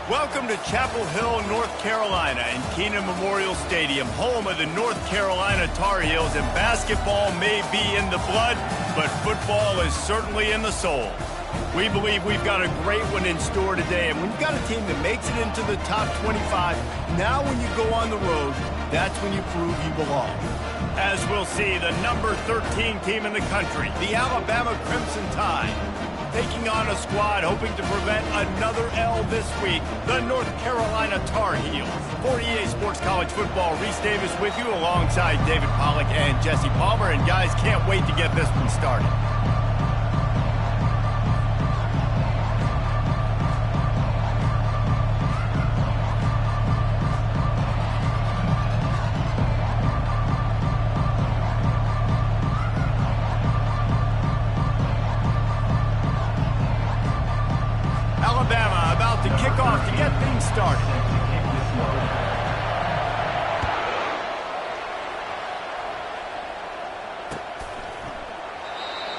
Welcome to Chapel Hill, North Carolina, and Keenan Memorial Stadium, home of the North Carolina Tar Heels. And basketball may be in the blood, but football is certainly in the soul. We believe we've got a great one in store today, and when you've got a team that makes it into the top 25, now when you go on the road, that's when you prove you belong. As we'll see, the number 13 team in the country, the Alabama Crimson Tide, taking on a squad hoping to prevent another L this week, the North Carolina Tar Heels. For EA Sports College Football, Reese Davis with you alongside David Pollack and Jesse Palmer. And guys, can't wait to get this one started. Alabama about to kick off to get things started.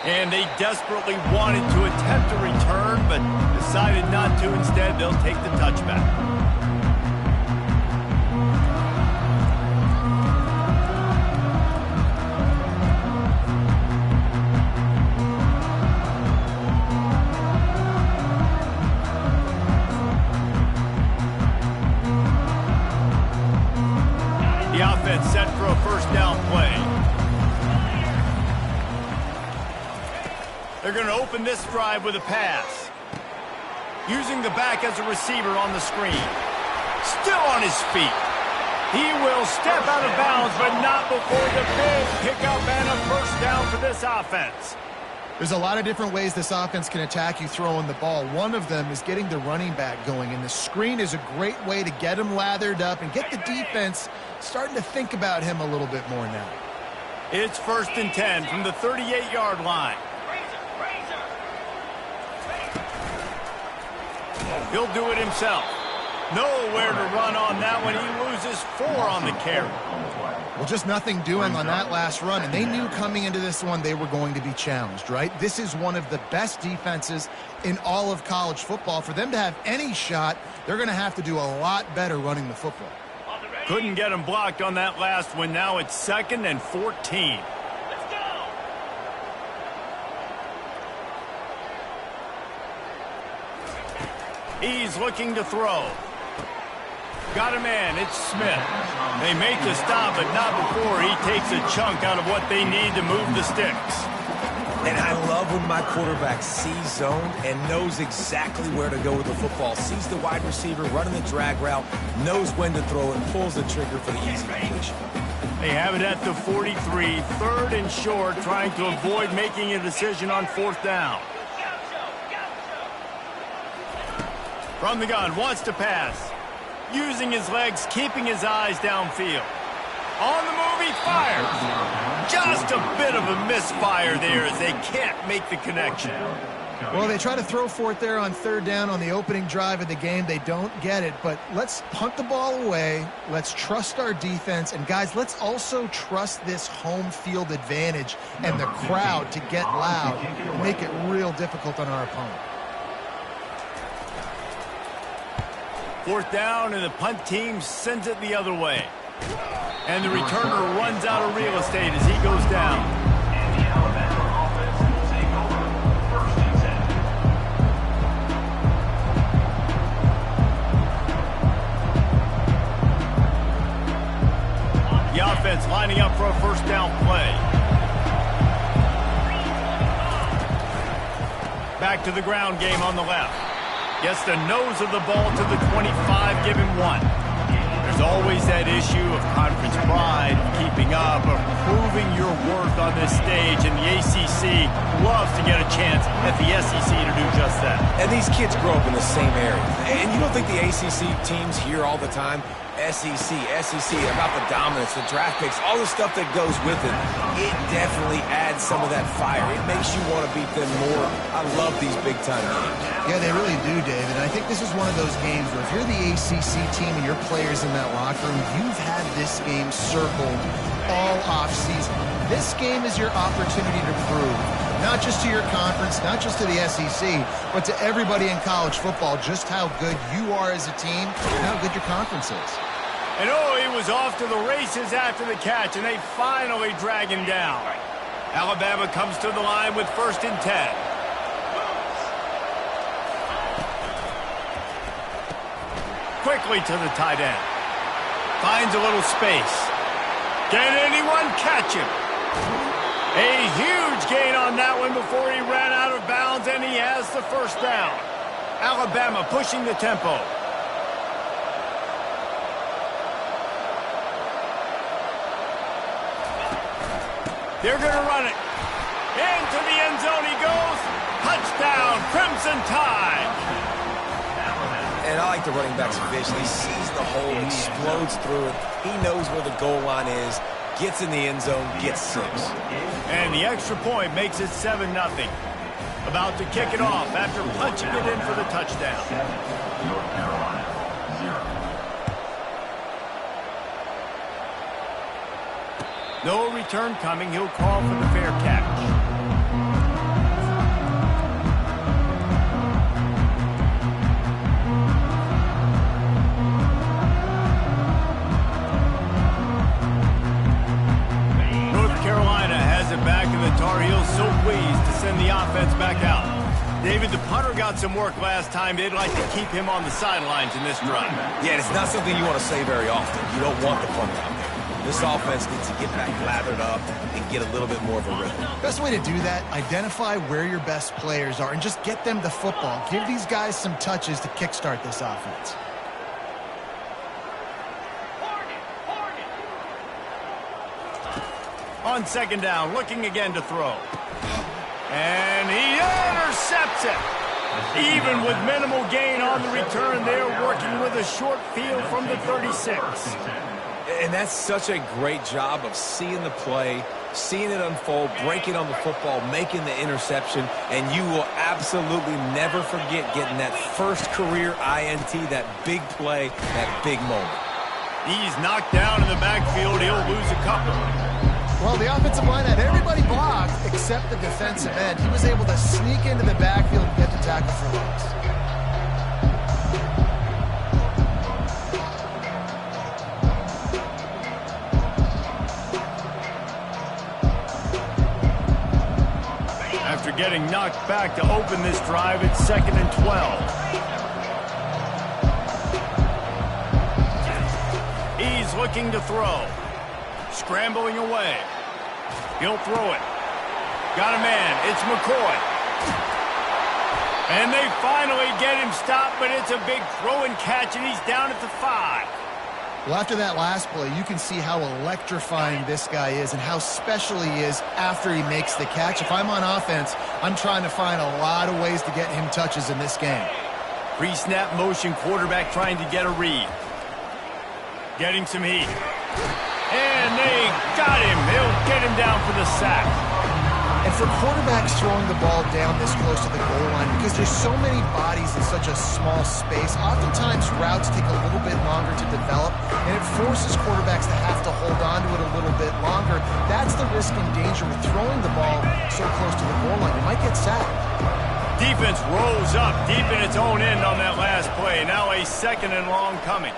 And they desperately wanted to attempt a return, but decided not to. Instead, they'll take the touchback. The offense set for a first down play. They're going to open this drive with a pass. Using the back as a receiver on the screen. Still on his feet. He will step out of bounds, but not before the big pickup and a first down for this offense. There's a lot of different ways this offense can attack you throwing the ball. One of them is getting the running back going, and the screen is a great way to get him lathered up and get the defense starting to think about him a little bit more now. It's 1st and 10 from the 38-yard line. He'll do it himself. Nowhere to run on that one. He loses 4 on the carry. Well, just nothing doing on that last run, and they knew coming into this one they were going to be challenged, right? This is one of the best defenses in all of college football. For them to have any shot, they're going to have to do a lot better running the football. Couldn't get him blocked on that last one. Now it's 2nd and 14. He's looking to throw. Got a man. It's Smith. They make the stop, but not before he takes a chunk out of what they need to move the sticks. And I love when my quarterback sees zone and knows exactly where to go with the football. Sees the wide receiver running the drag route, knows when to throw it, pulls the trigger for the easy completion. They have it at the 43, 3rd and short, trying to avoid making a decision on 4th down. From the gun, wants to pass. Using his legs, keeping his eyes downfield. On the move, he fires. Just a bit of a misfire there as they can't make the connection. Well, they try to throw for it there on 3rd down on the opening drive of the game. They don't get it, but let's punt the ball away. Let's trust our defense. And, guys, let's also trust this home field advantage and the crowd to get loud and make it real difficult on our opponent. 4th down, and the punt team sends it the other way. And the returner runs out of real estate as he goes down. And the Alabama offense will take over 1st and 10. The offense lining up for a first down play. Back to the ground game on the left. Gets the nose of the ball to the 25, give him 1. There's always that issue of conference pride, keeping up, or proving your worth on this stage, and the ACC loves to get a chance at the SEC to do just that. And these kids grow up in the same area. And you don't think the ACC teams hear all the time, SEC, about the dominance, the draft picks, all the stuff that goes with it. It definitely adds some of that fire. It makes you want to beat them more. I love these big-time games. Yeah, they really do, David. And I think this is one of those games where if you're the ACC team and your players in that locker room, you've had this game circled all offseason. This game is your opportunity to prove Not just to your conference, not just to the SEC, but to everybody in college football, just how good you are as a team and how good your conference is. And oh, he was off to the races after the catch, and they finally drag him down. Alabama comes to the line with 1st and 10. Quickly to the tight end. Finds a little space. Can anyone catch him? A huge gain on that one before he ran out of bounds, and he has the 1st down. Alabama pushing the tempo. They're going to run it. Into the end zone he goes. Touchdown, Crimson Tide. And I like the running back's vision. He sees the hole, explodes through it. He knows where the goal line is, gets in the end zone, gets 6. And the extra point makes it 7-0. About to kick it off after punching it in for the touchdown. North Carolina, 0. No return coming. He'll call for the fair catch. North Carolina has it back, and the Tar Heels so pleased to send the offense back out. David, the punter got some work last time. They'd like to keep him on the sidelines in this drive. Yeah, it's not something you want to say very often. You don't want the punter out there. This offense needs to get back lathered up and get a little bit more of a rhythm. Best way to do that, identify where your best players are and just get them the football. Give these guys some touches to kickstart this offense. On 2nd down, looking again to throw. And he intercepts it. Even with minimal gain on the return, they're working with a short field from the 36. And that's such a great job of seeing the play, seeing it unfold, breaking on the football, making the interception, and you will absolutely never forget getting that first career INT, that big play, that big moment. He's knocked down in the backfield. He'll lose a couple. Well, the offensive line had everybody blocked except the defensive end. He was able to sneak into the backfield and get the tackle for loss. After getting knocked back to open this drive, it's 2nd and 12. He's looking to throw. Scrambling away. He'll throw it. Got a man. It's McCoy. And they finally get him stopped, but it's a big throw and catch, and he's down at the 5. Well, after that last play, you can see how electrifying this guy is and how special he is after he makes the catch. If I'm on offense, I'm trying to find a lot of ways to get him touches in this game. Pre-snap motion, quarterback trying to get a read. Getting some heat. And they got him. They'll get him down for the sack. And for quarterbacks throwing the ball down this close to the goal line, because there's so many bodies in such a small space, oftentimes routes take a little bit longer to develop, and it forces quarterbacks to have to hold on to it a little bit longer. That's the risk and danger with throwing the ball so close to the goal line. You might get sacked. Defense rolls up deep in its own end on that last play. Now a 2nd and long coming.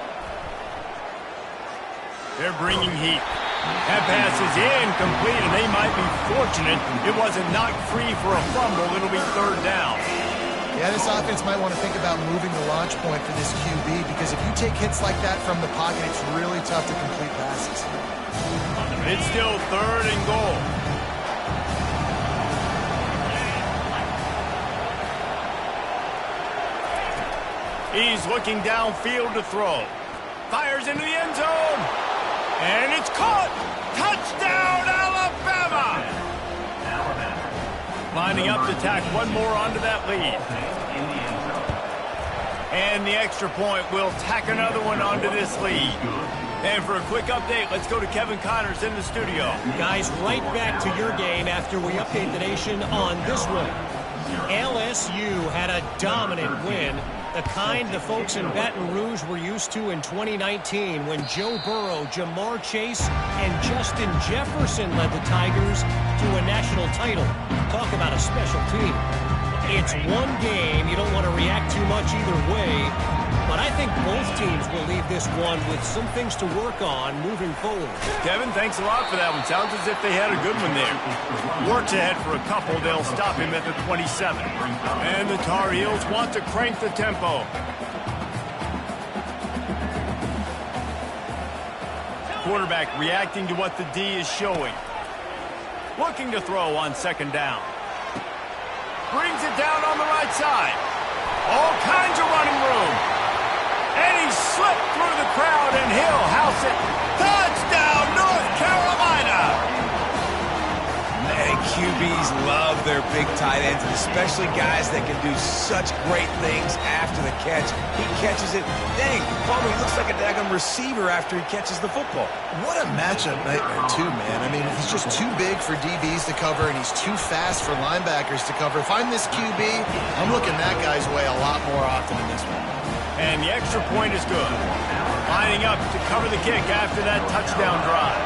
They're bringing heat. That pass is incomplete, and they might be fortunate it wasn't knocked free for a fumble. It'll be 3rd down. Yeah, this offense might want to think about moving the launch point for this QB, because if you take hits like that from the pocket, it's really tough to complete passes. It's still 3rd and goal. He's looking downfield to throw. Fires into the end zone. And it's caught! Touchdown, Alabama! Lining up to tack one more onto that lead. And the extra point will tack another one onto this lead. And for a quick update, let's go to Kevin Connors in the studio. Guys, right back to your game after we update the nation on this one. LSU had a dominant win The kind the folks in Baton Rouge were used to in 2019 when Joe Burrow, Jamar Chase, and Justin Jefferson led the Tigers to a national title. Talk about a special team. It's one game. You don't want to react too much either way. But I think both teams will leave this one with some things to work on moving forward. Kevin, thanks a lot for that one. Sounds as if they had a good one there. Works ahead for a couple. They'll stop him at the 27. And the Tar Heels want to crank the tempo. Quarterback reacting to what the D is showing. Looking to throw on second down. Brings it down on the right side. All kinds of running room. And he slipped through the crowd, and he'll house it. Touchdown, North Carolina! Man, QBs love their big tight ends, especially guys that can do such great things after the catch. He catches it. Dang, Palmer, he looks like a daggone receiver after he catches the football. What a matchup nightmare, too, man. I mean, he's just too big for DBs to cover, and he's too fast for linebackers to cover. If I'm this QB, I'm looking that guy's way a lot more often in this one. And the extra point is good. Lining up to cover the kick after that touchdown drive.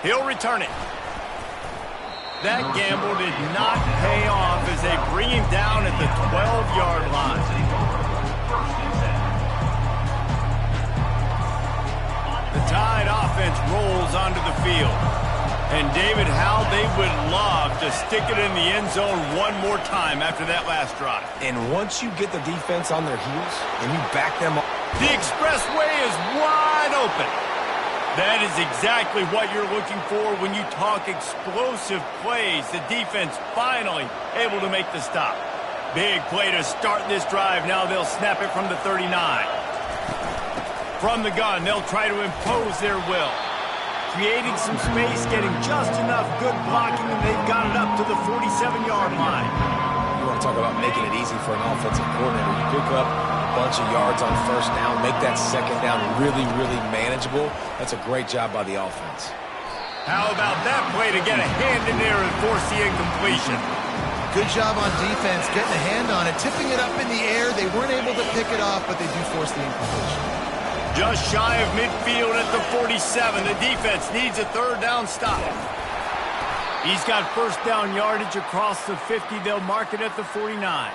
He'll return it. That gamble did not pay off as they bring him down at the 12-yard line. The Tide offense rolls onto the field. And David, how they would love to stick it in the end zone one more time after that last drive. And once you get the defense on their heels and you back them up, the expressway is wide open. That is exactly what you're looking for when you talk explosive plays. The defense finally able to make the stop. Big play to start this drive. Now they'll snap it from the 39. From the gun, they'll try to impose their will. Creating some space, getting just enough good blocking, and they've got it up to the 47-yard line. You want to talk about making it easy for an offensive coordinator. You pick up a bunch of yards on first down, make that second down really, really manageable. That's a great job by the offense. How about that play to get a hand in there and force the incompletion? Good job on defense, getting a hand on it, tipping it up in the air. They weren't able to pick it off, but they do force the incompletion. Just shy of midfield at the 47. The defense needs a third down stop. He's got first down yardage across the 50. They'll mark it at the 49.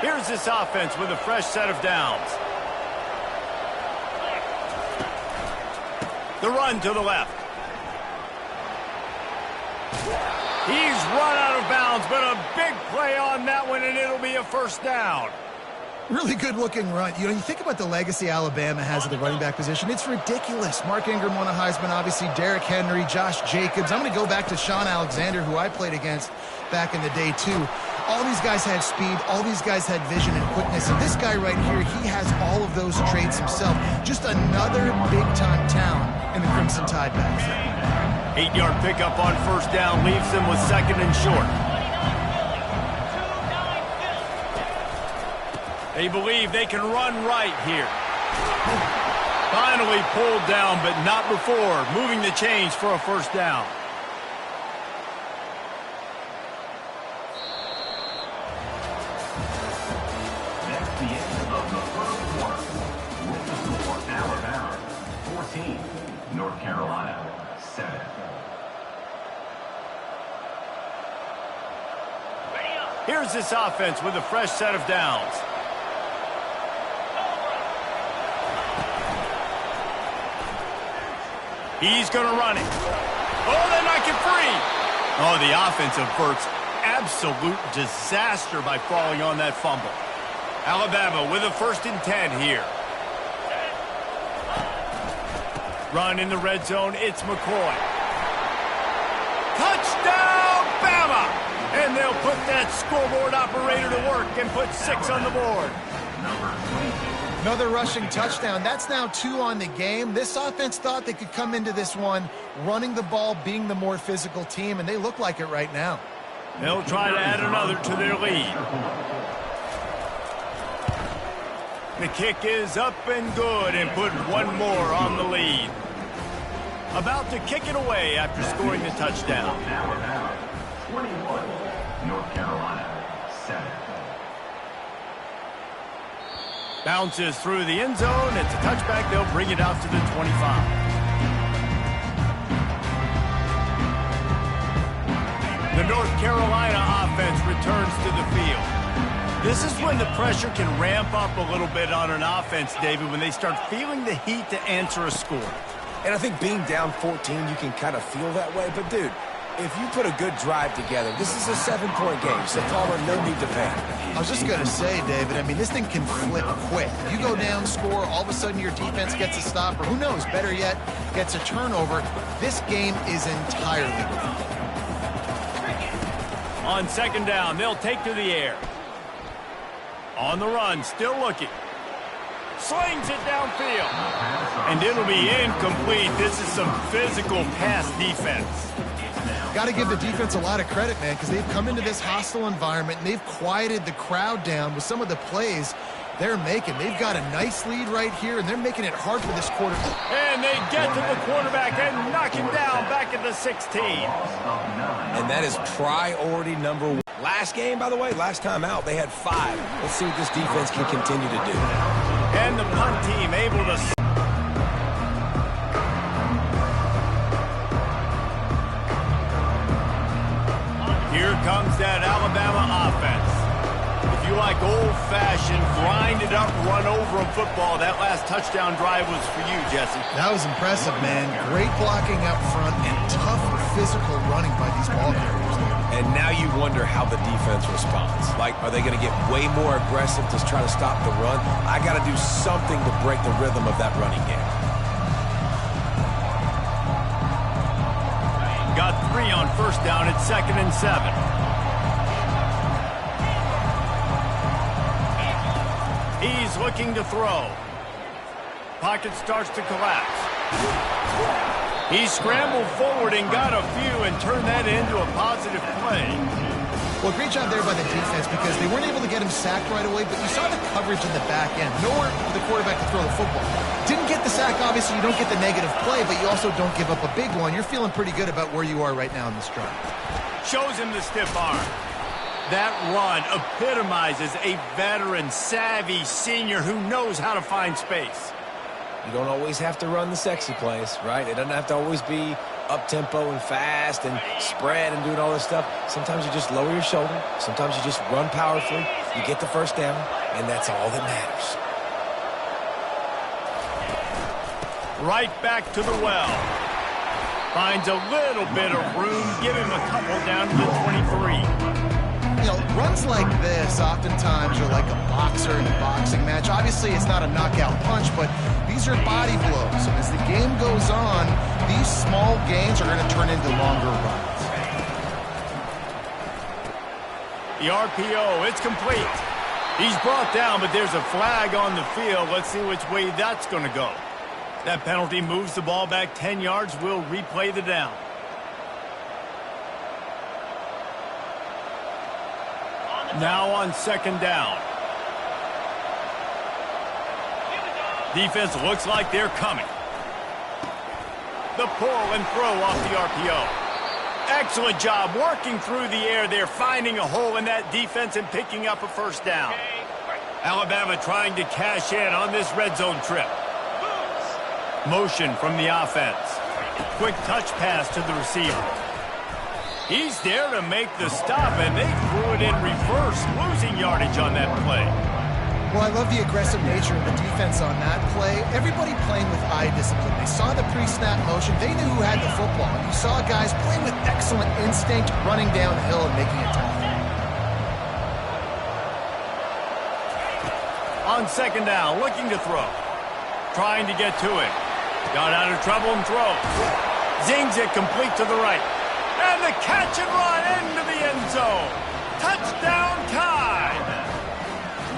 Here's this offense with a fresh set of downs. The run to the left. He's run out of bounds, but a big play on that one, and it'll be a first down. Really good-looking run. You know, you think about the legacy Alabama has at the running back position. It's ridiculous. Mark Ingram won a Heisman, obviously. Derrick Henry, Josh Jacobs. I'm going to go back to Sean Alexander, who I played against back in the day, too. All these guys had speed. All these guys had vision and quickness. And this guy right here, he has all of those traits himself. Just another big-time talent in the Crimson Tide backfield. 8-yard pickup on first down leaves them with second and short. They believe they can run right here. Finally pulled down, but not before. Moving the chains for a first down. That's the end of the first quarter. With the score, Alabama 14, North Carolina 7. Here's this offense with a fresh set of downs. He's going to run it. Oh, they knock it free. Oh, the offense averts absolute disaster by falling on that fumble. Alabama with a 1st and 10 here. Run in the red zone. It's McCoy. Touchdown, Bama! And they'll put that scoreboard operator to work and put 6 on the board. Another rushing touchdown. That's now 2 on the game. This offense thought they could come into this one running the ball, being the more physical team, and they look like it right now. They'll try to add another to their lead. The kick is up and good and put one more on the lead. About to kick it away after scoring the touchdown. Alabama, 21. North Carolina, 7. Bounces through the end zone. It's a touchback. They'll bring it out to the 25. The North Carolina offense returns to the field. This is when the pressure can ramp up a little bit on an offense, David, when they start feeling the heat to answer a score. And I think being down 14, you can kind of feel that way. But, dude, if you put a good drive together, this is a 7-point game. So, Palmer, no need to panic. I was just going to say, David, I mean, this thing can flip quick. You go down, score, all of a sudden your defense gets a stop, or who knows, better yet, gets a turnover. This game is entirely different. On second down, they'll take to the air. On the run, still looking. Slings it downfield. And it'll be incomplete. This is some physical pass defense. Got to give the defense a lot of credit, man, because they've come into this hostile environment and they've quieted the crowd down with some of the plays they're making. They've got a nice lead right here, and they're making it hard for this quarterback. And they get to the quarterback and knock him down back at the 16. And that is priority number 1. Last game, by the way, last time out, they had 5. Let's see what this defense can continue to do. And the punt team able to... Here comes that Alabama offense. If you like old-fashioned, grind-it-up, run-over football, that last touchdown drive was for you, Jesse. That was impressive, man. Great blocking up front and tough physical running by these ball carriers. And now you wonder how the defense responds. Like, are they going to get way more aggressive to try to stop the run? I got to do something to break the rhythm of that running game. Got 3 on first down at 2nd and 7. He's looking to throw. Pocket starts to collapse. He scrambled forward and got a few and turned that into a positive play. Well, great job there by the defense because they weren't able to get him sacked right away, but you saw the coverage in the back end. Nowhere for the quarterback to throw the football. Didn't get the sack, obviously. You don't get the negative play, but you also don't give up a big one. You're feeling pretty good about where you are right now in this drive. Shows him the stiff arm. That run epitomizes a veteran, savvy senior who knows how to find space. You don't always have to run the sexy plays, right? It doesn't have to always be up-tempo and fast and spread and doing all this stuff. Sometimes you just lower your shoulder. Sometimes you just run powerfully. You get the first down, and that's all that matters. Right back to the well. Finds a little bit of room. Give him a couple down to the 23. You know, runs like this oftentimes are like a boxer in a boxing match. Obviously, it's not a knockout punch, but these are body blows. And as the game goes on, these small gains are going to turn into longer runs. The RPO, it's complete. He's brought down, but there's a flag on the field. Let's see which way that's going to go. That penalty moves the ball back 10 yards. We'll replay the down. Now on second down. Defense looks like they're coming. The pull and throw off the RPO. Excellent job working through the air there, finding a hole in that defense and picking up a first down. Alabama trying to cash in on this red zone trip. Motion from the offense. Quick touch pass to the receiver. He's there to make the stop, and they threw it in reverse, losing yardage on that play. Well, I love the aggressive nature of the defense on that play. Everybody playing with eye discipline. They saw the pre-snap motion. They knew who had the football. You saw guys playing with excellent instinct, running down the hill and making it tough. On second down, looking to throw. Trying to get to it. Got out of trouble and throws. Zings it complete to the right. And the catch and run into the end zone. Touchdown Tide.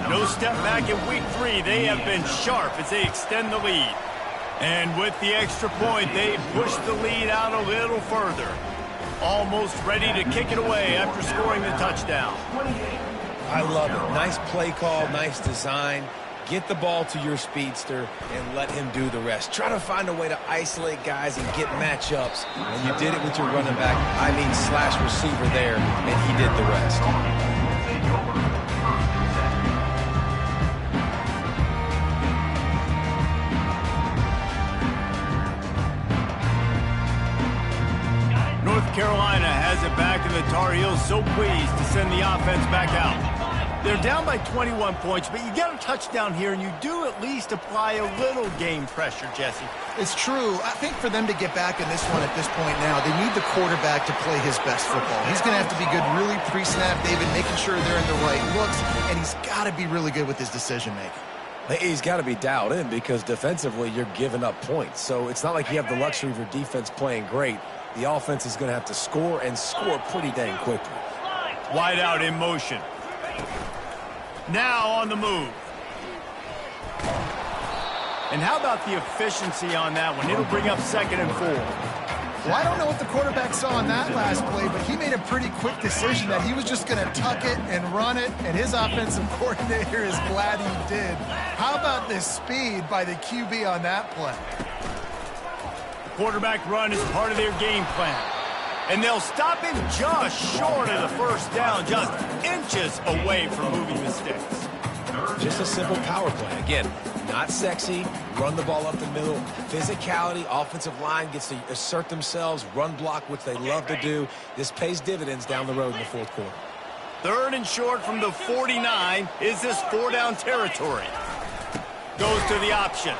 No step back in week 3. They have been sharp as they extend the lead. And with the extra point, they push the lead out a little further. Almost ready to kick it away after scoring the touchdown. I love it. Nice play call, nice design. Get the ball to your speedster and let him do the rest. Try to find a way to isolate guys and get matchups. And you did it with your running back, slash receiver there, and he did the rest. North Carolina has it back, and the Tar Heels so pleased to send the offense back out. They're down by 21 points, but you get a touchdown here, and you do at least apply a little game pressure, Jesse. It's true. I think for them to get back in this one at this point now, they need the quarterback to play his best football. He's going to have to be good really pre-snap, David, making sure they're in the right looks, and he's got to be really good with his decision-making. He's got to be dialed in because defensively you're giving up points. So it's not like you have the luxury of your defense playing great. The offense is going to have to score and score pretty dang quickly. Wide out in motion. Now on the move. And how about the efficiency on that one? It'll bring up 2nd and 4. Well, I don't know what the quarterback saw on that last play, but he made a pretty quick decision that he was just going to tuck it and run it, and his offensive coordinator is glad he did. How about this speed by the QB on that play? Quarterback run is part of their game plan. And they'll stop him just short of the first down, just inches away from moving the sticks. Just a simple power play. Again, not sexy, run the ball up the middle, physicality, offensive line gets to assert themselves, run block, which they love to do. This pays dividends down the road in the fourth quarter. 3rd and short from the 49. Is this 4-down territory? Goes to the option.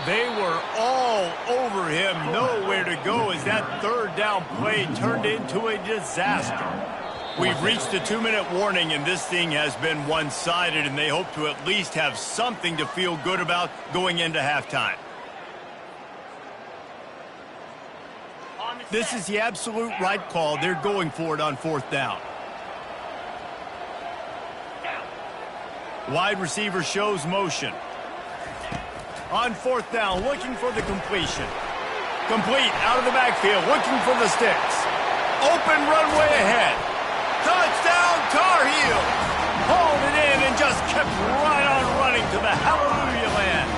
They were all over him, nowhere to go as that 3rd down play turned into a disaster. We've reached a 2-minute warning, and this thing has been one-sided, and they hope to at least have something to feel good about going into halftime. This is the absolute right call. They're going for it on 4th down. Wide receiver shows motion. On 4th down, looking for the completion. Complete, out of the backfield, looking for the sticks. Open runway ahead. Touchdown, Tar Heels! Hauled it in and just kept right on running to the hallelujah land.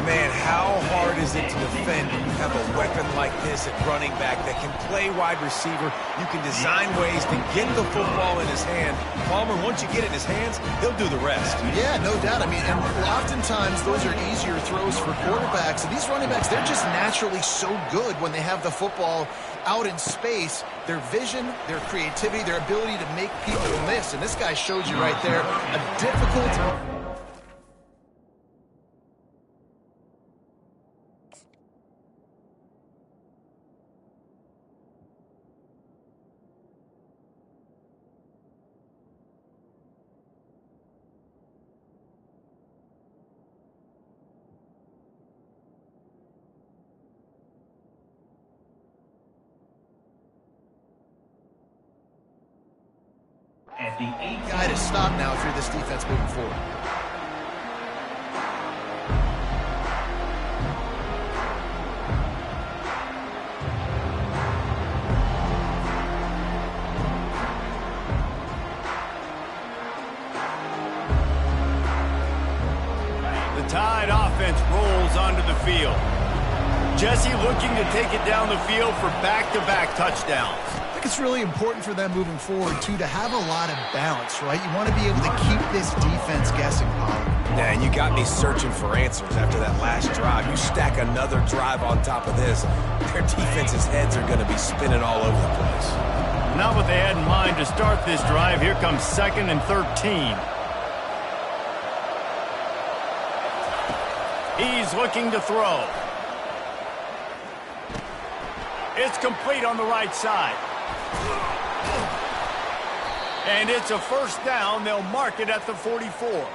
Man, how hard is it to defend when you have a weapon like this at running back that can play wide receiver? You can design ways to get the football in his hand. Palmer, once you get it in his hands, he'll do the rest. Yeah, no doubt. I mean, and oftentimes those are easier throws for quarterbacks. And these running backs, they're just naturally so good when they have the football out in space. Their vision, their creativity, their ability to make people miss. And this guy showed you right there a difficult... At the 8 guy to stop now if you're this defense moving forward. The Tide offense rolls onto the field. Jesse looking to take it down the field for back-to-back touchdowns. I think it's really important for them moving forward, too, to have a lot of balance, right? You want to be able to keep this defense guessing, Pollard. Yeah, and you got me searching for answers after that last drive. You stack another drive on top of this, their defense's heads are going to be spinning all over the place. Not what they had in mind to start this drive. Here comes 2nd and 13. He's looking to throw. It's complete on the right side. And it's a 1st down. They'll mark it at the 44.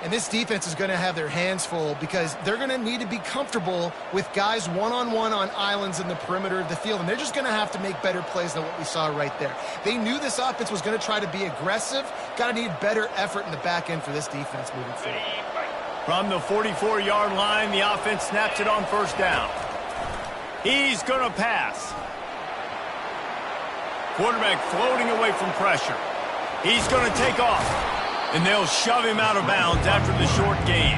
And this defense is going to have their hands full because they're going to need to be comfortable with guys one-on-one on islands in the perimeter of the field. And they're just going to have to make better plays than what we saw right there. They knew this offense was going to try to be aggressive. Got to need better effort in the back end for this defense moving forward. From the 44-yard line, the offense snaps it on 1st down. He's going to pass. Quarterback floating away from pressure. He's going to take off. And they'll shove him out of bounds after the short gain.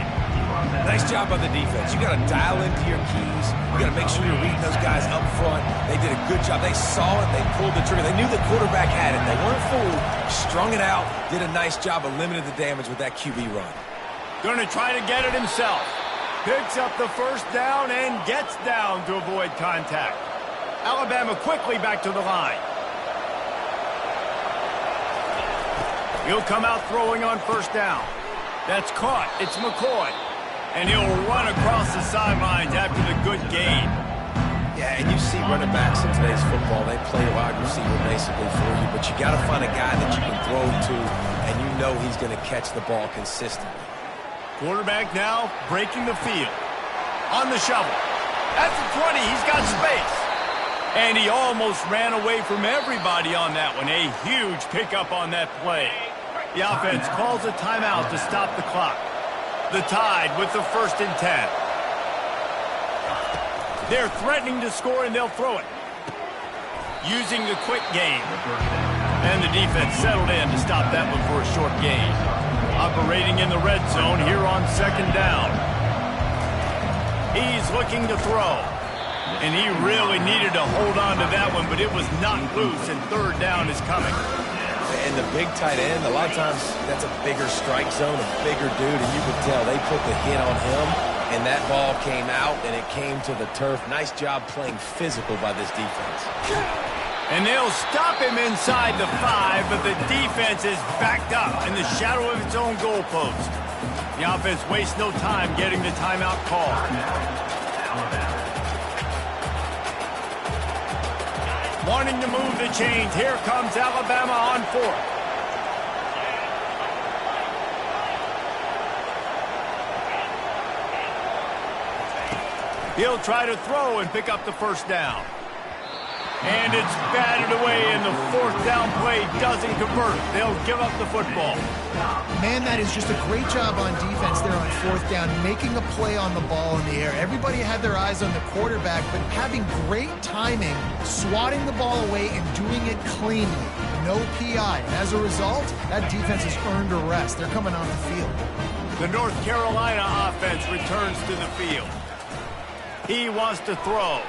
Nice job by the defense. You got to dial into your keys. You got to make sure you're reading those guys up front. They did a good job. They saw it. They pulled the trigger. They knew the quarterback had it. They weren't fooled. Strung it out. Did a nice job of limiting the damage with that QB run. Going to try to get it himself. Picks up the first down and gets down to avoid contact. Alabama quickly back to the line. He'll come out throwing on first down. That's caught. It's McCoy. And he'll run across the sidelines after the good gain. Yeah, and you see running backs in today's football, they play a wide receiver basically for you, but you got to find a guy that you can throw to, and you know he's going to catch the ball consistently. Quarterback now breaking the field. On the shovel. At the 20, he's got space. And he almost ran away from everybody on that one. A huge pickup on that play. The offense calls a timeout to stop the clock. The Tide with the 1st and 10. They're threatening to score, and they'll throw it. Using the quick game. And the defense settled in to stop that one for a short gain. Operating in the red zone here on 2nd down. He's looking to throw. And he really needed to hold on to that one, but it was knocked loose, and 3rd down is coming. And the big tight end, a lot of times that's a bigger strike zone, a bigger dude, and you could tell they put the hit on him, and that ball came out, and it came to the turf. Nice job playing physical by this defense. And they'll stop him inside the 5, but the defense is backed up in the shadow of its own goalpost. The offense wastes no time getting the timeout call. Wanting to move the chains. Here comes Alabama on 4th. He'll try to throw and pick up the first down. And it's batted away, and the 4th down play doesn't convert. They'll give up the football. Man, that is just a great job on defense there on 4th down, making a play on the ball in the air. Everybody had their eyes on the quarterback, but having great timing, swatting the ball away, and doing it cleanly. No PI. And as a result, that defense has earned a rest. They're coming off the field. The North Carolina offense returns to the field. He wants to throw.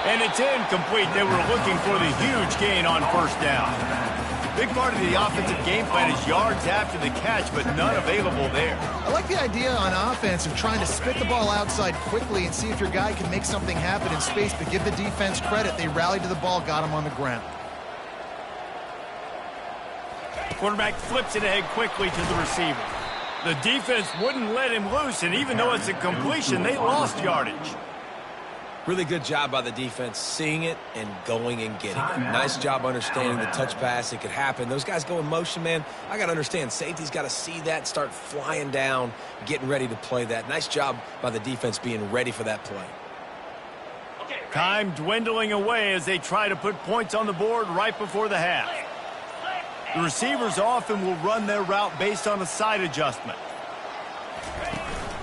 And it's incomplete. They were looking for the huge gain on 1st down. Big part of the offensive game plan is yards after the catch, but none available there. I like the idea on offense of trying to spit the ball outside quickly and see if your guy can make something happen in space, but give the defense credit. They rallied to the ball, got him on the ground. Quarterback flips it ahead quickly to the receiver. The defense wouldn't let him loose, and even though it's a completion, they lost yardage. Really good job by the defense, seeing it and going and getting it. Nice job understanding the touch pass. It could happen. Those guys go in motion, man. I got to understand, safety's got to see that, start flying down, getting ready to play that. Nice job by the defense being ready for that play. Time dwindling away as they try to put points on the board right before the half. The receivers often will run their route based on a side adjustment.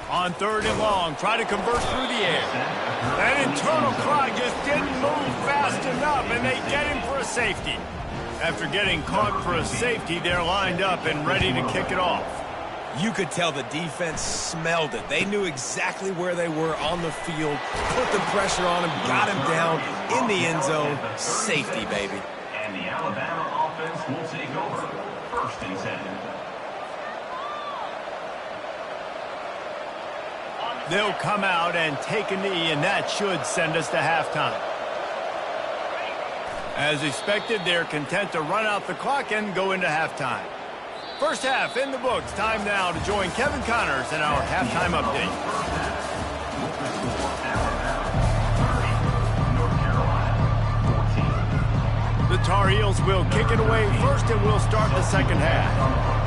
On 3rd and long, try to convert through the air. That internal clock just didn't move fast enough, and they get him for a safety. After getting caught for a safety, they're lined up and ready to kick it off. You could tell the defense smelled it. They knew exactly where they were on the field, put the pressure on him, got him down in the end zone. Safety, baby. And the Alabama offense will take over. 1st and 10. They'll come out and take a knee, and that should send us to halftime. As expected, they're content to run out the clock and go into halftime. First half in the books. Time now to join Kevin Connors in our halftime update. The Tar Heels will kick it away first, and we'll start the 2nd half.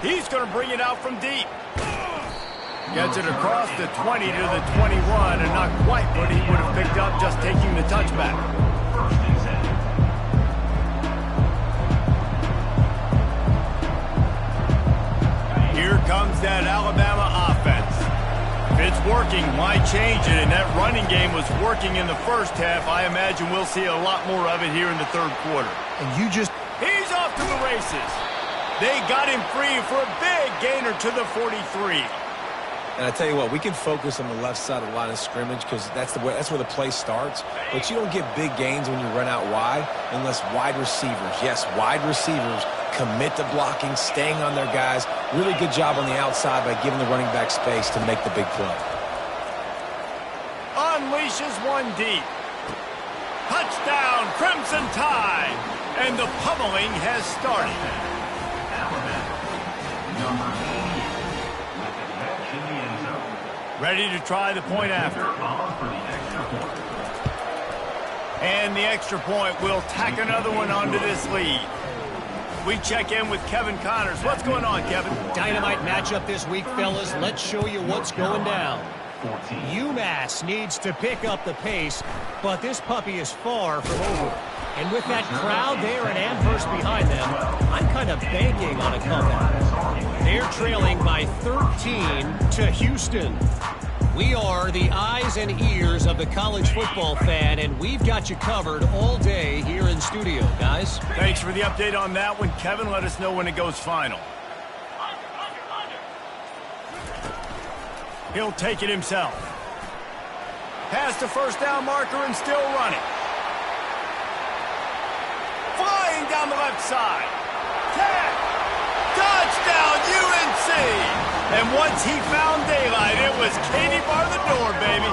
He's going to bring it out from deep. Gets it across the 20 to the 21, and not quite what he would have picked up just taking the touchback. 1st and 10. Here comes that Alabama offense. It's working. Why change it? And that running game was working in the first half. I imagine we'll see a lot more of it here in the third quarter. And He's off to the races. They got him free for a big gainer to the 43. And I tell you what, we can focus on the left side of the line of scrimmage because that's where the play starts. But you don't get big gains when you run out wide unless wide receivers, yes, wide receivers, commit to blocking, staying on their guys. Really good job on the outside by giving the running back space to make the big play. Unleashes one deep. Touchdown, Crimson Tide. And the pummeling has started. Number 88 with the catch in the end zone. Ready to try the point after. For the extra point. And the extra point will tack another one onto this lead. We check in with Kevin Connors. What's going on, Kevin? Dynamite matchup this week, fellas. Let's show you what's going down. UMass needs to pick up the pace, but this puppy is far from over. And with that crowd there in Amherst behind them, I'm kind of banking on a comeback. They're trailing by 13 to Houston. We are the eyes and ears of the college football fan, and we've got you covered all day here in studio, guys. Thanks for the update on that one, Kevin. Let us know when it goes final. He'll take it himself. Past the first down marker and still running. Flying down the left side. Touchdown, UNC! And once he found daylight, it was Katie bar the door, baby.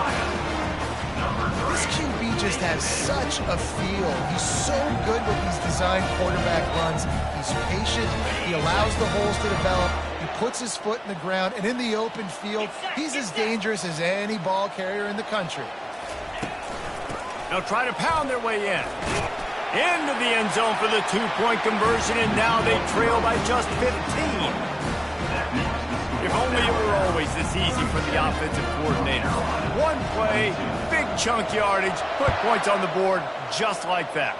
This QB just has such a feel. He's so good with these design quarterback runs. He's patient. He allows the holes to develop. He puts his foot in the ground. And in the open field, he's as dangerous as any ball carrier in the country. They'll try to pound their way in. Into the end zone for the two-point conversion, and now they trail by just 15. If only it were always this easy for the offensive coordinator. One play, big chunk yardage, put points on the board just like that.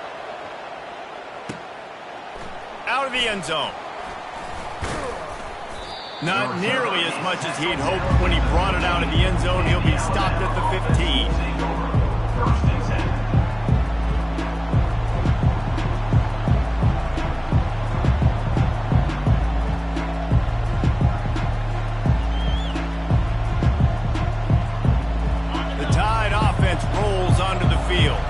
Out of the end zone. Not nearly as much as he'd hoped when he brought it out of the end zone. He'll be stopped at the 15. First and 10. Rolls onto the field.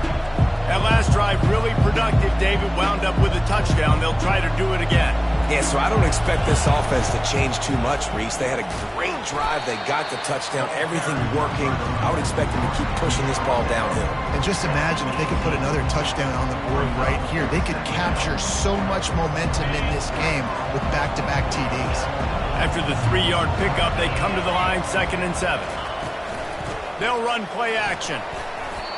That last drive really productive. David wound up with a touchdown. They'll try to do it again. Yeah, so I don't expect this offense to change too much, Reese. They had a great drive. They got the touchdown. Everything working. I would expect them to keep pushing this ball downhill. And just imagine if they could put another touchdown on the board right here. They could capture so much momentum in this game with back-to-back TDs. After the 3-yard pickup, they come to the line 2nd and 7. They'll run play action.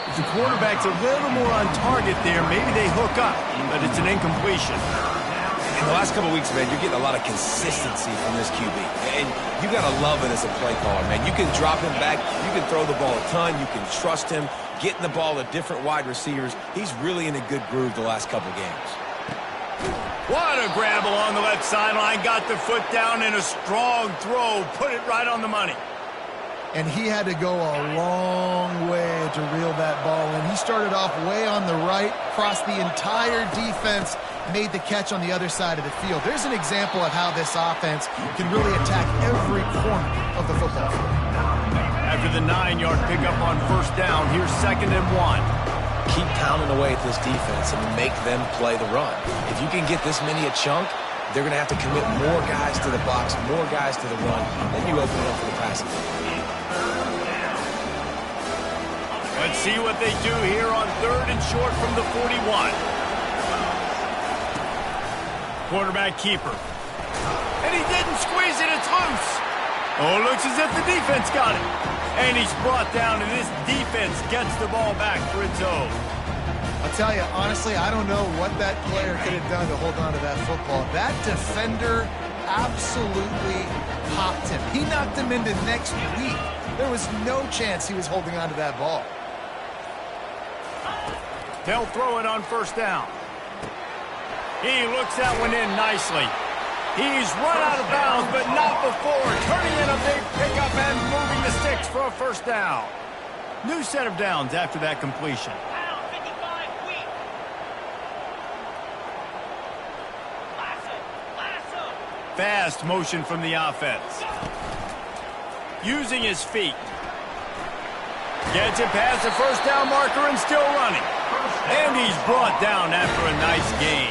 If the quarterback's a little more on target there, maybe they hook up, but it's an incompletion. In the last couple of weeks, man, you're getting a lot of consistency from this QB. And you got to love it as a play caller, man. You can drop him back. You can throw the ball a ton. You can trust him, getting the ball to different wide receivers. He's really in a good groove the last couple games. What a grab along the left sideline. Got the foot down in a strong throw. Put it right on the money. And he had to go a long way to reel that ball in. He started off way on the right, crossed the entire defense, made the catch on the other side of the field. There's an example of how this offense can really attack every corner of the football field. After the 9-yard pickup on first down, here's 2nd and 1. Keep pounding away at this defense and make them play the run. If you can get this many a chunk, they're going to have to commit more guys to the box, more guys to the run. Then you open it up for the passing game. Let's see what they do here on 3rd and short from the 41. Quarterback keeper. And he didn't squeeze it. It's loose. Oh, looks as if the defense got it. And he's brought down, and this defense gets the ball back for its own. I'll tell you, honestly, I don't know what that player could have done to hold on to that football. That defender absolutely popped him. He knocked him into next week. There was no chance he was holding on to that ball. They'll throw it on first down. He looks that one in nicely. He's run out of bounds, but not before. Turning in a big pickup and moving the sticks for a first down. New set of downs after that completion. Fast motion from the offense. Using his feet. Gets it past the first down marker and still running. And he's brought down after a nice gain.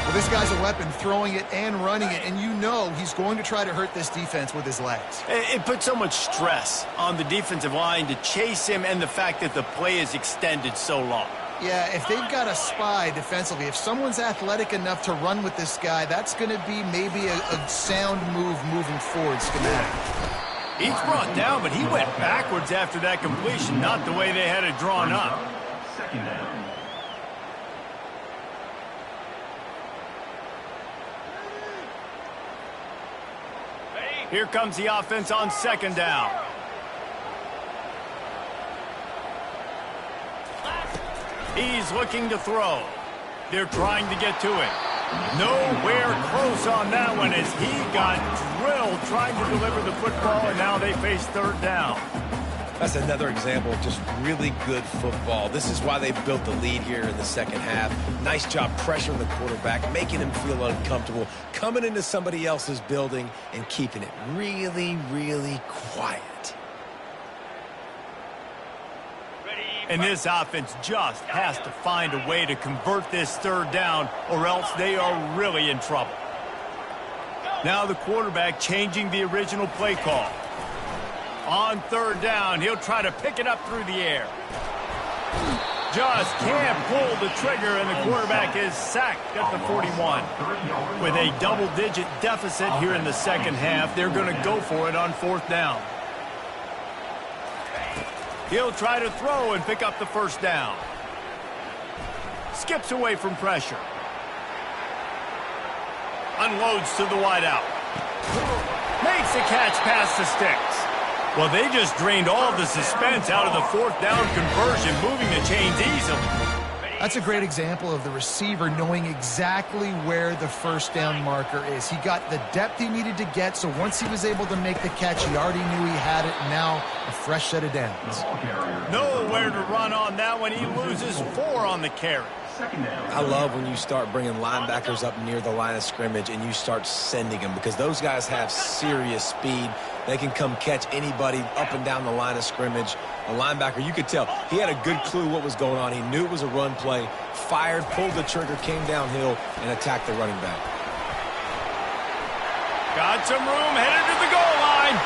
Well, this guy's a weapon, throwing it and running it, and you know he's going to try to hurt this defense with his legs. It puts so much stress on the defensive line to chase him, and the fact that the play is extended so long. Yeah, if they've got a spy defensively, if someone's athletic enough to run with this guy, that's going to be maybe a sound move moving forward schematic. He's brought down, but he went backwards after that completion, not the way they had it drawn up. Second down. Here comes the offense on second down. He's looking to throw. They're trying to get to it. Nowhere close on that one as he got drilled trying to deliver the football, and now they face third down. That's another example of just really good football. This is why they built the lead here in the second half. Nice job pressuring the quarterback, making him feel uncomfortable, coming into somebody else's building and keeping it really, really quiet. And this offense just has to find a way to convert this third down, or else they are really in trouble. Now the quarterback changing the original play call. On third down, he'll try to pick it up through the air. Just can't pull the trigger, and the quarterback is sacked at the 41. With a double-digit deficit here in the second half, they're going to go for it on fourth down. He'll try to throw and pick up the first down. Skips away from pressure. Unloads to the wideout. Makes the catch past the sticks. Well, they just drained all the suspense out of the fourth down conversion, moving the chains easily. That's a great example of the receiver knowing exactly where the first down marker is. He got the depth he needed to get, so once he was able to make the catch, he already knew he had it. Now a fresh set of downs. Nowhere to run on that one. He loses 4 on the carry. I love when you start bringing linebackers up near the line of scrimmage and you start sending them, because those guys have serious speed. They can come catch anybody up and down the line of scrimmage. A linebacker, you could tell, he had a good clue what was going on. He knew it was a run play, fired, pulled the trigger, came downhill, and attacked the running back. Got some room, headed to the goal line.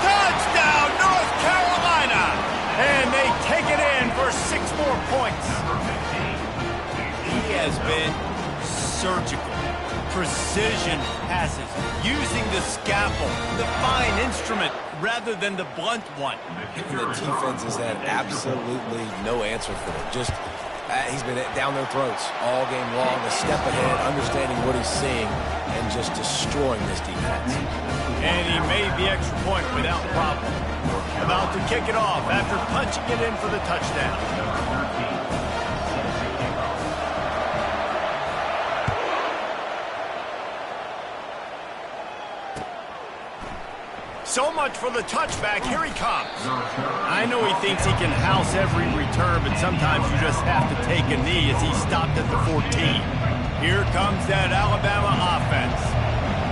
Touchdown, North Carolina! And they take it in for 6 more points. He has been surgical. Precision passes, using the scalpel, the fine instrument, rather than the blunt one. And the defense has had absolutely no answer for him. Just, he's been down their throats all game long, a step ahead, understanding what he's seeing, and just destroying this defense. And he made the extra point without problem. About to kick it off after punching it in for the touchdown. So much for the touchback. Here he comes. I know he thinks he can house every return, but sometimes you just have to take a knee as he stopped at the 14. Here comes that Alabama offense.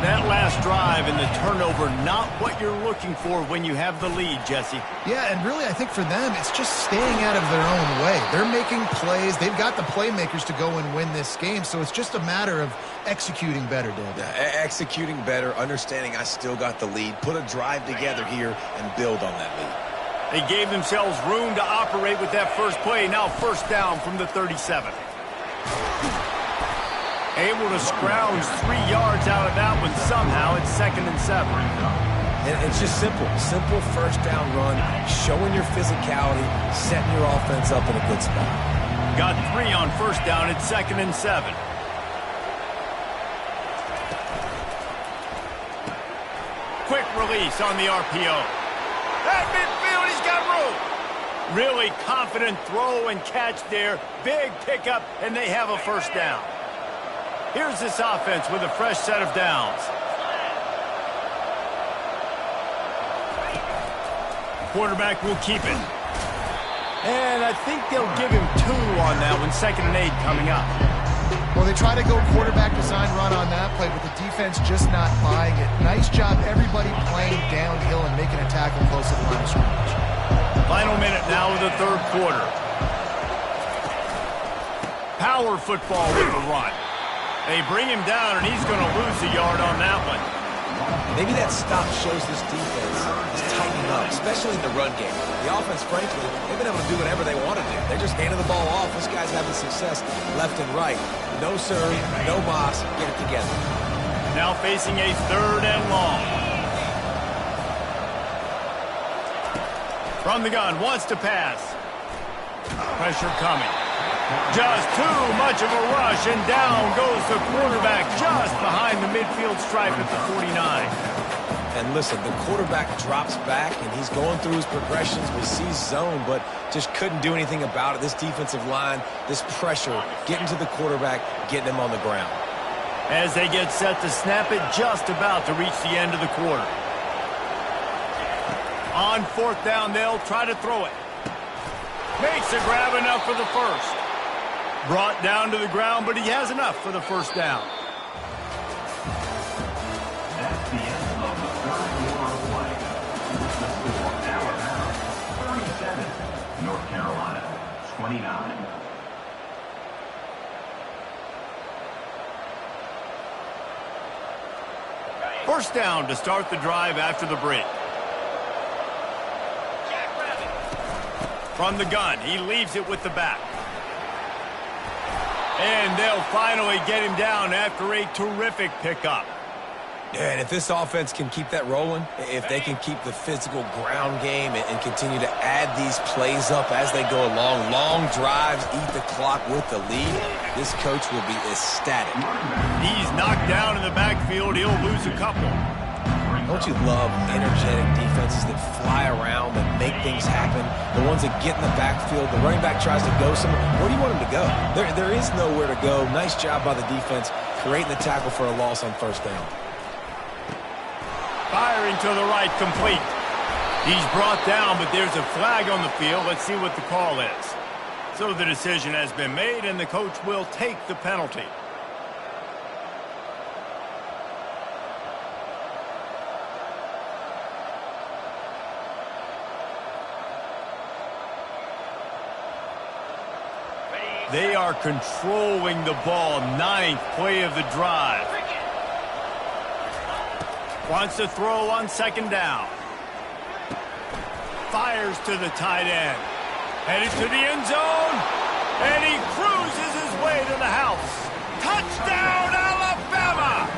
That last drive and the turnover, not what you're looking for when you have the lead, Jesse. Yeah, and really I think for them it's just staying out of their own way. They're making plays. They've got the playmakers to go and win this game, so it's just a matter of executing better, Dad. Yeah, executing better, understanding I still got the lead, put a drive together here and build on that lead. They gave themselves room to operate with that first play. Now first down from the 37. Able to scrounge 3 yards out of that one somehow. It's 2nd and 7. And it's just simple first down run, showing your physicality, setting your offense up in a good spot. Got 3 on first down. It's 2nd and 7. Quick release on the RPO. At midfield, he's got room. Really confident throw and catch there. Big pickup, and they have a first down. Here's this offense with a fresh set of downs. Quarterback will keep it. And I think they'll give him 2 on that one. 2nd and 8 coming up. Well, they try to go quarterback design run on that play, but the defense just not buying it. Nice job, everybody playing downhill and making a tackle close to the line of scrimmage. Final minute now of the 3rd quarter. Power football with the run. They bring him down, and he's going to lose a yard on that one. Maybe that stop shows this defense is tightening up, especially in the run game. The offense, frankly, they've been able to do whatever they want to do. They're just handing the ball off. This guy's having success left and right. No serve, no boss. Get it together. Now facing a 3rd and long. From the gun, wants to pass. Pressure coming. Just too much of a rush, and down goes the quarterback just behind the midfield stripe at the 49. And listen, the quarterback drops back, and he's going through his progressions. We see zone, but just couldn't do anything about it. This defensive line, this pressure, getting to the quarterback, getting him on the ground. As they get set to snap it, just about to reach the end of the quarter. On 4th down, they'll try to throw it. Makes a grab enough for the first. Brought down to the ground, but he has enough for the 1st down. That's the end of the 3rd quarter of play. The score, Alabama 37, North Carolina 29. First down to start the drive after the break. From the gun, he leaves it with the back. And they'll finally get him down after a terrific pickup. Yeah, and if this offense can keep that rolling, if they can keep the physical ground game and continue to add these plays up as they go along, long drives, eat the clock with the lead, this coach will be ecstatic. He's knocked down in the backfield. He'll lose a couple. Don't you love energetic defenses that fly around, that make things happen? The ones that get in the backfield, the running back tries to go somewhere. Where do you want him to go? There is nowhere to go. Nice job by the defense, creating the tackle for a loss on 1st down. Firing to the right, complete. He's brought down, but there's a flag on the field. Let's see what the call is. So the decision has been made, and the coach will take the penalty. They are controlling the ball. 9th play of the drive. Wants to throw on 2nd down. Fires to the tight end. Headed to the end zone. And he cruises his way to the house. Touchdown, Alabama!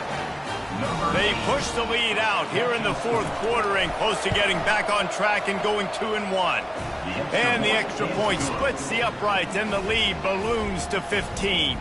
They push the lead out here in the 4th quarter and close to getting back on track and going 2-1. And the extra point splits the uprights, and the lead balloons to 15.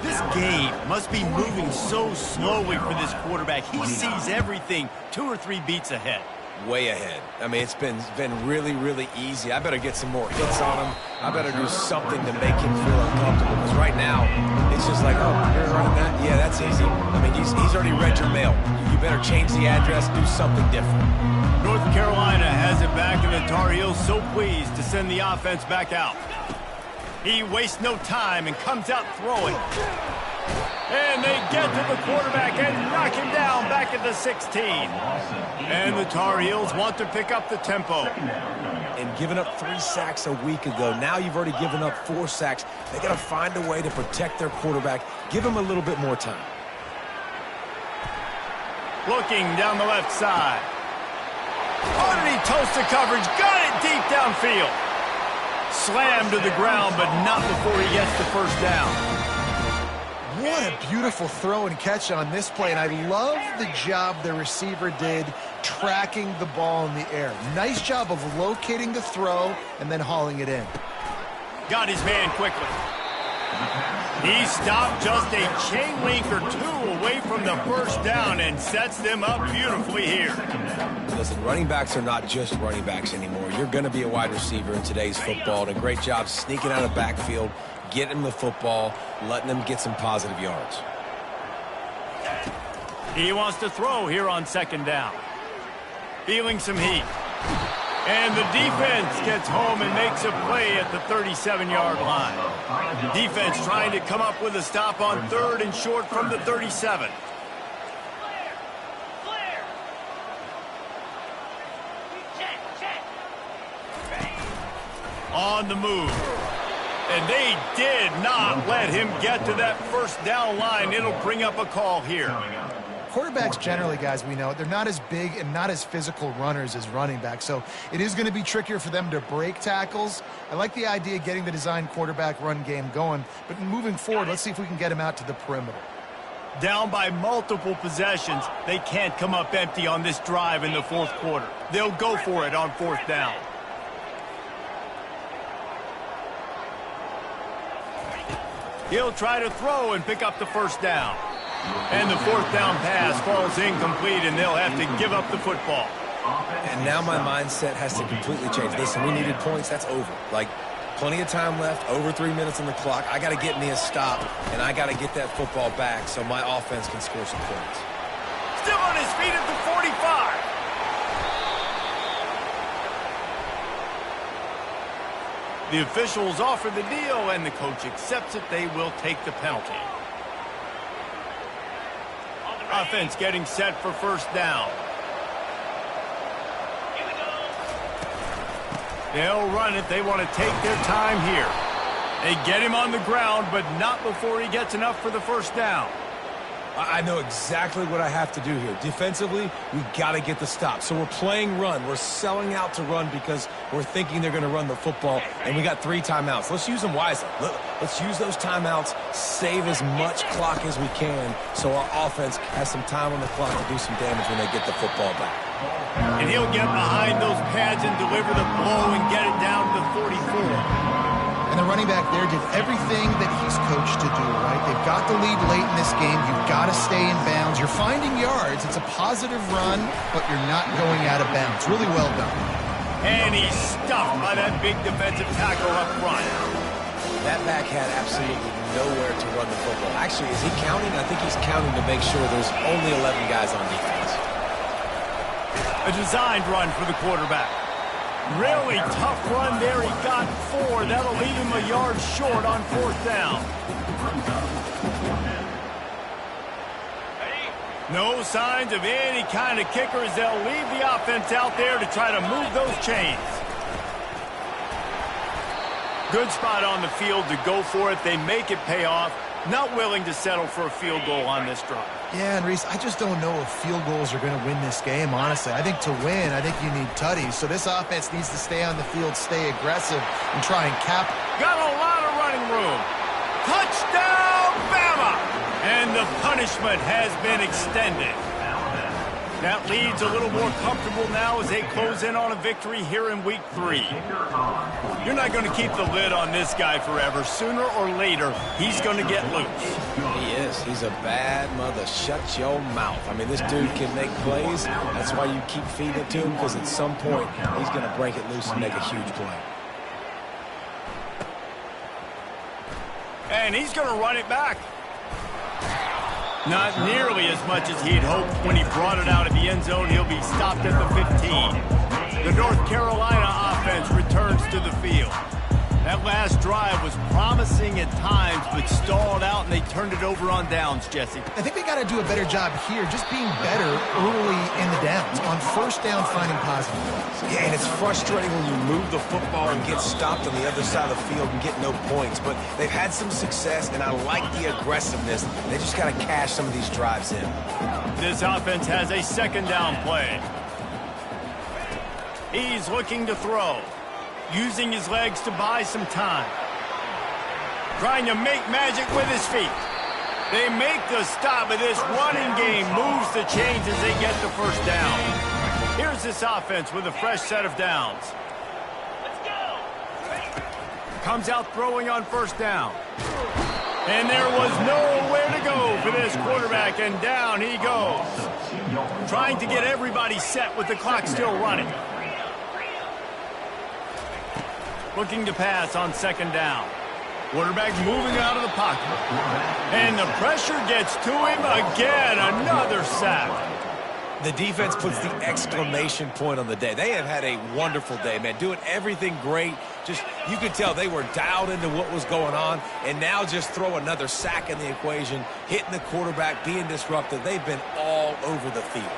This game must be moving so slowly for this quarterback. He sees everything 2 or 3 beats ahead. Way ahead. I mean, it's been really, really easy. I better get some more hits on him. I better do something to make him feel uncomfortable, because right now, it's just like, oh, you're running that? Yeah, that's easy. I mean, he's already read your mail. You better change the address, do something different. North Carolina has it back, and the Tar Heels so pleased to send the offense back out. He wastes no time and comes out throwing. And they get to the quarterback and knock him down back at the 16. And the Tar Heels want to pick up the tempo. And giving up 3 sacks a week ago, now you've already given up 4 sacks. They got to find a way to protect their quarterback. Give him a little bit more time. Looking down the left side. Underneath toasted coverage, got it deep downfield. Slammed to the ground, but not before he gets the 1st down. What a beautiful throw and catch on this play, and I love the job the receiver did tracking the ball in the air. Nice job of locating the throw and then hauling it in. Got his man quickly. He stopped just a chain link or 2 away from the 1st down and sets them up beautifully here. Listen, running backs are not just running backs anymore. You're going to be a wide receiver in today's football. And a great job sneaking out of the backfield, getting him the football, letting him get some positive yards. He wants to throw here on second down. Feeling some heat. And the defense gets home and makes a play at the 37-yard line. Defense trying to come up with a stop on third and short from the 37. On the move. And they did not let him get to that first down line. It'll bring up a call here. Quarterbacks generally, guys, we know, they're not as big and not as physical runners as running backs, so it is going to be trickier for them to break tackles. I like the idea of getting the design quarterback run game going, but moving forward, let's see if we can get him out to the perimeter. Down by multiple possessions, they can't come up empty on this drive in the fourth quarter. They'll go for it on fourth down. He'll try to throw and pick up the first down. And the fourth down pass falls incomplete, and they'll have to give up the football. And now my mindset has to completely change. Listen, we needed points. That's over. Like, plenty of time left, over 3 minutes on the clock. I got to get me a stop, and I got to get that football back so my offense can score some points. Still on his feet at the 45. The officials offer the deal, and the coach accepts it. They will take the penalty. Offense getting set for first down. They'll run it. They want to take their time here. They get him on the ground, but not before he gets enough for the first down. I know exactly what I have to do here. Defensively, we got to get the stop. So we're playing run. We're selling out to run because we're thinking they're going to run the football, and we got 3 timeouts. Let's use them wisely. Let's use those timeouts, save as much clock as we can so our offense has some time on the clock to do some damage when they get the football back. And he'll get behind those pads and deliver the blow and get it down to the 44. And the running back there did everything that he's coached to do, right? They've got the lead late in this game. You've got to stay in bounds. You're finding yards. It's a positive run, but you're not going out of bounds. Really well done. And he's stuffed by that big defensive tackle up front. That back had absolutely nowhere to run the football. Actually, is he counting? I think he's counting to make sure there's only 11 guys on defense. A designed run for the quarterback. Really tough run there. He got 4. That'll leave him a yard short on fourth down. No signs of any kind of kickers. They'll leave the offense out there to try to move those chains. Good spot on the field to go for it. They make it pay off. Not willing to settle for a field goal on this drive. Yeah, and Reese, I just don't know if field goals are going to win this game, honestly. I think to win, I think you need tutties. So this offense needs to stay on the field, stay aggressive, and try and cap. Got a lot of running room. Touchdown, Bama! And the punishment has been extended. That lead's a little more comfortable now as they close in on a victory here in week 3. You're not going to keep the lid on this guy forever. Sooner or later, he's going to get loose. He is. He's a bad mother. Shut your mouth. I mean, this dude can make plays. That's why you keep feeding it to him, because at some point, he's going to break it loose and make a huge play. And he's going to run it back. Not nearly as much as he'd hoped when he brought it out of the end zone. He'll be stopped at the 15. The North Carolina offense returns to the field. That last drive was promising at times, but stalled out, and they turned it over on downs, Jesse. I think they got to do a better job here, just being better early in the downs. On first down, finding positive plays. Yeah, and it's frustrating when you move the football and get stopped on the other side of the field and get no points. But they've had some success, and I like the aggressiveness. They just got to cash some of these drives in. This offense has a second down play. He's looking to throw. Using his legs to buy some time. Trying to make magic with his feet. They make the stop, but this running game moves the chains as they get the first down. Here's this offense with a fresh set of downs. Let's go. Comes out throwing on first down. And there was nowhere to go for this quarterback, and down he goes. Trying to get everybody set with the clock still running. Looking to pass on second down. Quarterback moving out of the pocket. And the pressure gets to him again. Another sack. The defense puts the exclamation point on the day. They have had a wonderful day, man. Doing everything great. Just, you could tell they were dialed into what was going on. And now just throw another sack in the equation. Hitting the quarterback, being disruptive. They've been all over the field.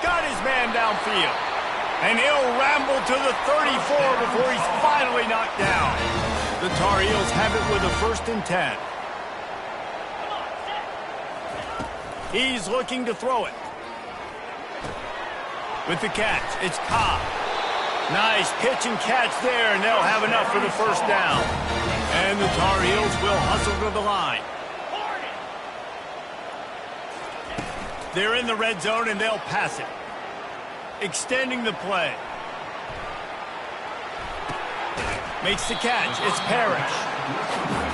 Got his man downfield. And he'll ramble to the 34 before he's finally knocked down. The Tar Heels have it with a 1st and 10. He's looking to throw it. With the catch, it's Cobb. Nice pitch and catch there, and they'll have enough for the 1st down. And the Tar Heels will hustle to the line. They're in the red zone, and they'll pass it. Extending the play. Makes the catch. It's Parrish.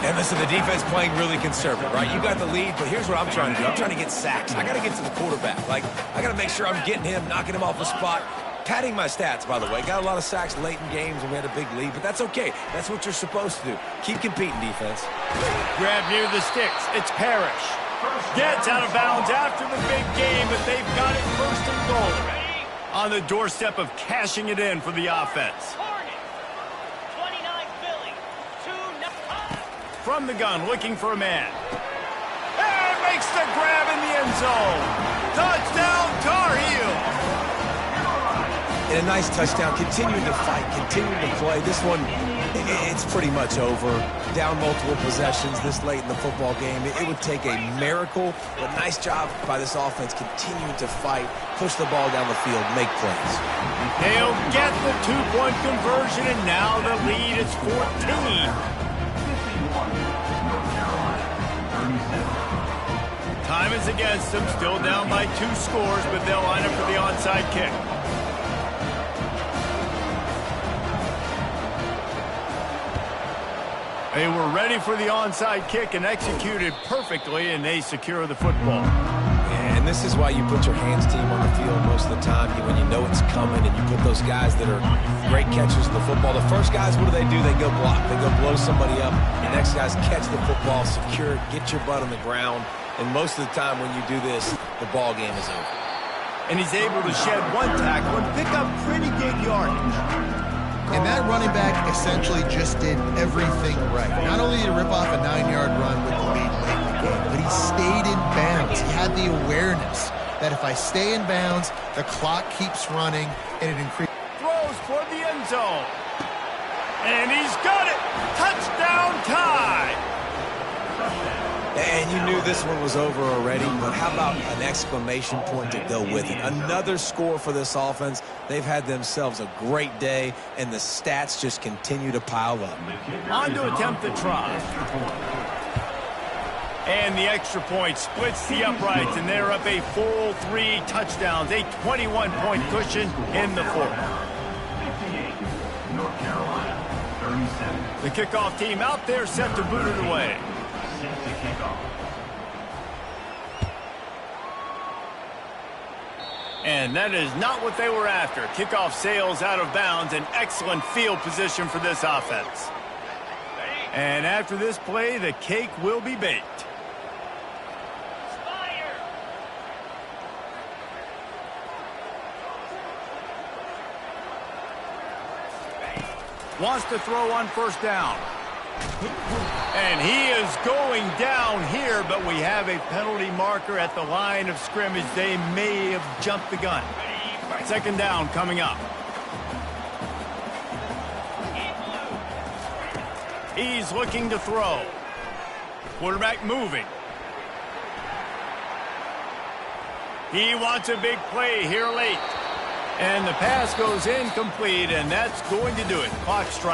And listen, the defense playing really conservative, right? You got the lead, but here's what I'm trying to do. I'm trying to get sacks. I got to get to the quarterback. Like, I got to make sure I'm getting him, knocking him off the spot. Padding my stats, by the way. Got a lot of sacks late in games when we had a big lead, but that's okay. That's what you're supposed to do. Keep competing, defense. Grab near the sticks. It's Parrish. Gets out of bounds after the big game, but they've got it 1st and goal. On the doorstep of cashing it in for the offense. From the gun, looking for a man. And makes the grab in the end zone. Touchdown, Tar Heels. And a nice touchdown, continuing to fight, continuing to play. This one, it's pretty much over. Down multiple possessions this late in the football game. It would take a miracle, but nice job by this offense continuing to fight, push the ball down the field, make plays. They'll get the 2-point conversion, and now the lead is 14. Time is against them, still down by 2 scores, but they'll line up for the onside kick. They were ready for the onside kick and executed perfectly, and they secure the football. And this is why you put your hands team on the field most of the time, when you know it's coming, and you put those guys that are great catchers of the football. The first guys, what do? They go block. They go blow somebody up. The next guys catch the football, secure it, get your butt on the ground. And most of the time when you do this, the ball game is over. And he's able to shed 1 tackle and pick up pretty good yardage. And that running back essentially just did everything right. Not only did he rip off a 9-yard run with the lead late in the game, but he stayed in bounds. He had the awareness that if I stay in bounds, the clock keeps running, and it increases. Throws toward the end zone. And he's got it. Touchdown tie. And you knew this one was over already, but how about an exclamation point to go with it? Another score for this offense. They've had themselves a great day, and the stats just continue to pile up. On to attempt the try. And the extra point splits the uprights, and they're up a full 3 touchdowns, a 21-point cushion in the 4th. North Carolina, 37. The kickoff team out there set to boot it away. And that is not what they were after. Kickoff sails out of bounds. An excellent field position for this offense. And after this play, the cake will be baked. Wants to throw on 1st down. And he is going down here, but we have a penalty marker at the line of scrimmage. They may have jumped the gun. 2nd down coming up. He's looking to throw. Quarterback moving. He wants a big play here late. And the pass goes incomplete, and that's going to do it. Clock strike.